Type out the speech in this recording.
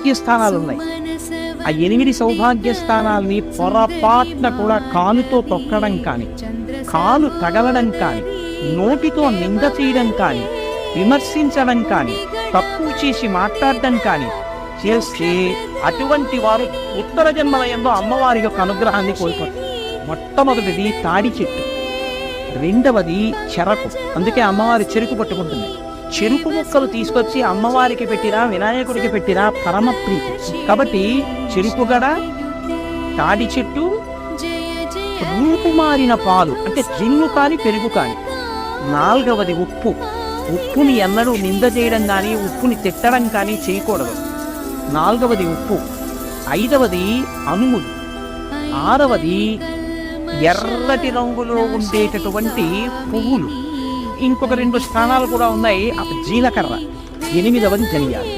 సౌభాగ్య స్థానాలు ఉన్నాయి. ఆ 8 సౌభాగ్య స్థానాల్ని పొరపాటున కూడా కాలుతో తొక్కడం కానీ, కాలు తగలడం కానీ, నోటితో నింద చేయడం కానీ, విమర్శించడం కానీ, తక్కువ చేసి మాట్లాడడం కానీ చేస్తే అటువంటి వారు ఉత్తర జన్మలయంలో అమ్మవారి యొక్క అనుగ్రహాన్ని కోల్పోతారు. మొట్టమొదటిది తాడి చెట్టు, రెండవది చెరకు. అందుకే అమ్మవారి చెరుకు పట్టుకుంటుంది. చెరుకు ముక్కలు తీసుకొచ్చి అమ్మవారికి పెట్టినా వినాయకుడికి పెట్టినా పరమ ప్రీతి. కాబట్టి చెరుకు గడ, తాడి చెట్టు, రూపుమారిన పాలు అంటే జిన్ను కానీ పెరుగు కానీ. నాలుగవది ఉప్పు. ఉప్పుని ఎన్నడూ నింద చేయడం కానీ, ఉప్పుని తిట్టడం కానీ చేయకూడదు. నాలుగవది ఉప్పు. ఐదవది అనుములు. ఆరవది ఎర్రటి రంగులో ఉండేటటువంటి పువ్వులు. ఇంకొక 2 స్థానాలు కూడా ఉన్నాయి. జీలకర్ర. 8వది ధనియాలు.